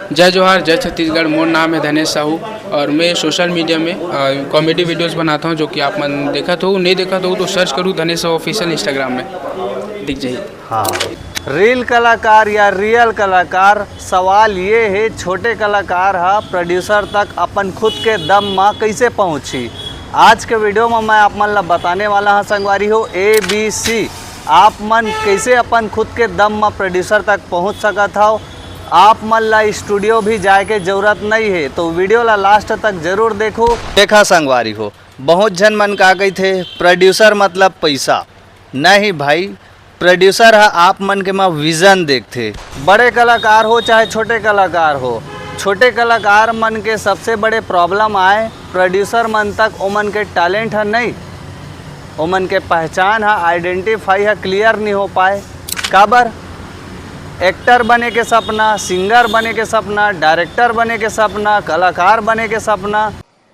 जय जोहार जय छत्तीसगढ़। मोर नाम है धनेश साहू और मैं सोशल मीडिया में कॉमेडी वीडियोस बनाता हूं, जो कि आप मन देखा तो नहीं देखा तो सर्च करूँ धनेश साहू ऑफिशियल इंस्टाग्राम में दिख जाइए। हाँ, रील कलाकार या रियल कलाकार, सवाल ये है छोटे कलाकार हा प्रोड्यूसर तक अपन खुद के दम में कैसे पहुँची। आज के वीडियो में मैं आप मन ला बताने वाला हाँ संगवारी हो ABC आप मन कैसे अपन खुद के दम में प्रोड्यूसर तक पहुँच सकत हो। आप मन ला स्टूडियो भी जाए के जरूरत नहीं है, तो वीडियो ला लास्ट तक जरूर देखो। देखा संगवारी हो, बहुत जन मन का गई थे प्रोड्यूसर मतलब पैसा। नहीं भाई, प्रोड्यूसर है आप मन के माँ विज़न देखते। बड़े कलाकार हो चाहे छोटे कलाकार हो, छोटे कलाकार मन के सबसे बड़े प्रॉब्लम आए प्रोड्यूसर मन तक ओमन के टैलेंट है नहीं, ओमन के पहचान है, आइडेंटिफाई है, क्लियर नहीं हो पाए। काबर एक्टर बने के सपना, सिंगर बने के सपना, डायरेक्टर बने के सपना, कलाकार बने के सपना।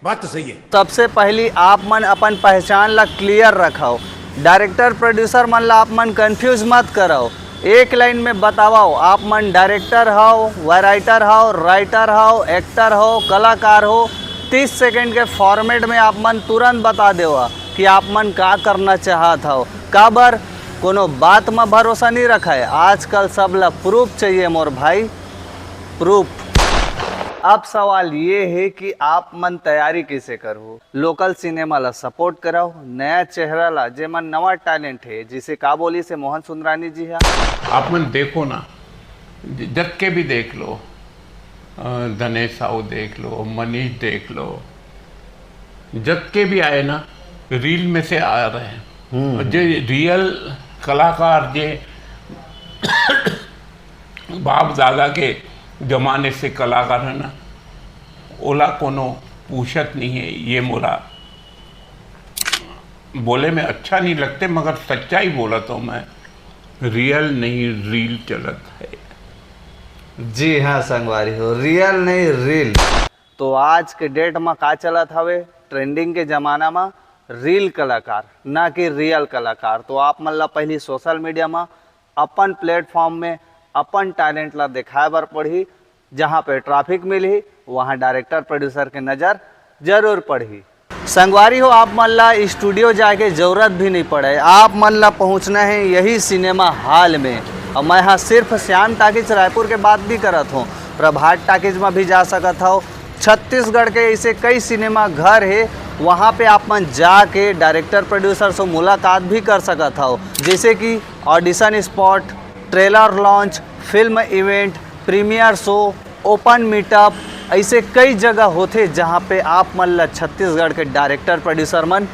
बात तो सही है। सबसे पहली आप मन अपन पहचान ला क्लियर रखाओ। डायरेक्टर प्रोड्यूसर मन ला आप मन कंफ्यूज मत कराओ, एक लाइन में बताओ आप मन डायरेक्टर हो, राइटर हो, राइटर हो, एक्टर हो, कलाकार हो। 30 सेकंड के फॉर्मेट में आप मन तुरंत बता देवा कि आप मन का करना चाहत हो। काबर कोनो बात में भरोसा नहीं रखा है, आजकल सब ला प्रूफ चाहिए मोर भाई, प्रूफ। अब सवाल ये है कि आप मन तैयारी कैसे करो। लोकल सिनेमा ला सपोर्ट कराओ, नया चेहरा ला जे मन नवा टैलेंट है, जिसे का बोली से मोहन सुंदरानी जी है। आप मन देखो ना, जब के भी देख लो, धनेश साहू देख लो, मनीष देख लो, जब के भी आए ना रील में से आ रहे हैं। जो रियल कलाकार जे बाप दादा के जमाने से कलाकार है ना, ओला कोनो पूछत नहीं है। ये मोरा बोले में अच्छा नहीं लगते, मगर सच्चाई बोला तो मैं, रियल नहीं रील चलत है। जी हाँ संगवारी हो, रियल नहीं रील। तो आज के डेट में का चलत हवे, ट्रेंडिंग के जमाना में रील कलाकार ना कि रियल कलाकार। तो आप मन ला पहली सोशल मीडिया में अपन प्लेटफॉर्म में अपन टैलेंट ला दिखाए बर पड़ी। जहाँ पे ट्रैफिक मिली वहाँ डायरेक्टर प्रोड्यूसर के नज़र जरूर पड़ी। संगवारी हो, आप मन ला स्टूडियो जाके जरूरत भी नहीं पड़े, आप मन ला पहुँचना है यही सिनेमा हॉल में। और मैं यहाँ सिर्फ श्याम टाकीज रायपुर के बात भी करत हूँ, प्रभात टाकीज में भी जा सकत हो। छत्तीसगढ़ के ऐसे कई सिनेमा घर है, वहाँ पे आप मन जाके डायरेक्टर प्रोड्यूसर से मुलाकात भी कर सकत हो, जैसे कि audition spot, trailer launch, film event, premiere show, open meetup, ऐसे कई जगह होते जहाँ पे आप मन ला छत्तीसगढ़ के डायरेक्टर प्रोड्यूसर मन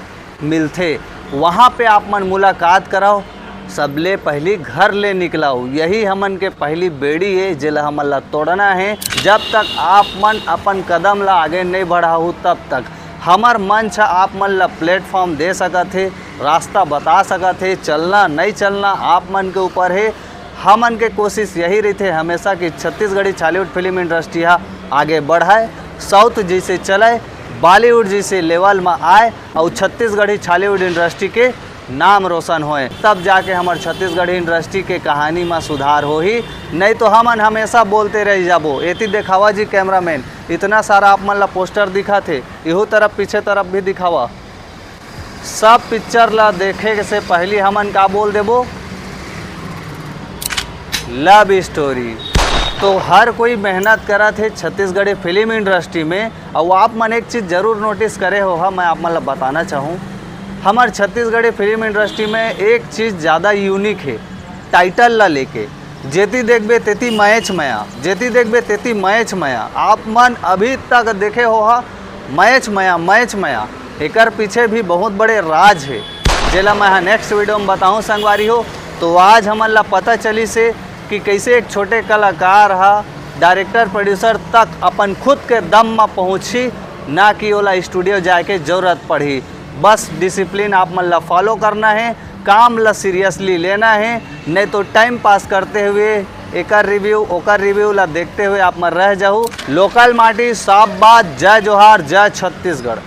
मिलते। वहाँ पे आप मन मुलाकात कराओ, सबले पहली घर ले निकलाओ। यही हमन के पहली बेड़ी है जिला हमन ला तोड़ना है। जब तक आप मन अपन कदम ला आगे नहीं बढ़ाओ तब तक हमार मंच आप मन ला प्लेटफॉर्म दे सकत है, रास्ता बता सकत है। चलना नहीं चलना आप मन के ऊपर है। हमन के कोशिश यही रहती है हमेशा कि छत्तीसगढ़ी बॉलीवुड फिल्म इंडस्ट्री आगे बढ़ाए, साउथ जैसे चले, बॉलीवुड जैसे लेवल में आए और छत्तीसगढ़ी बॉलीवुड इंडस्ट्री के नाम रोशन होए, तब जाके हमारे छत्तीसगढ़ी इंडस्ट्री के कहानी में सुधार हो ही। नहीं तो हमन हमेशा बोलते रह जाबो। एती दिखावा जी कैमरामैन, इतना सारा आप मन ला पोस्टर दिखा थे, इहो तरफ पीछे तरफ भी दिखावा। सब पिक्चर ला देखे से पहले हमन का बोल देबो, लव स्टोरी। तो हर कोई मेहनत करा थे छत्तीसगढ़ी फिल्म इंडस्ट्री में। और आप मन एक चीज़ जरूर नोटिस करे हो, मैं आप मन ला बताना चाहूँ, हमारे छत्तीसगढ़ी फिल्म इंडस्ट्री में एक चीज़ ज़्यादा यूनिक है, टाइटल ला लेके। जेती देखबे तेती मैच मया, जेती देखबे तेती मैच मया। आप मन अभी तक देखे हो मैच मया, मैच मया। एकर पीछे भी बहुत बड़े राज है, जेला मैं नेक्स्ट वीडियो में बताऊँ संगवारी हो। तो आज हमन ला पता चली से कि कैसे एक छोटे कलाकार डायरेक्टर प्रोड्यूसर तक अपन खुद के दम में पहुँची, ना कि ओला स्टूडियो जाके जरूरत पड़ी। बस डिसिप्लिन आप मन ला फॉलो करना है, काम ला सीरियसली लेना है, नहीं तो टाइम पास करते हुए एकर रिव्यू ओकर रिव्यू ला देखते हुए आप मन रह जाओ। लोकल माटी साफ बात, जय जोहार जय छत्तीसगढ़।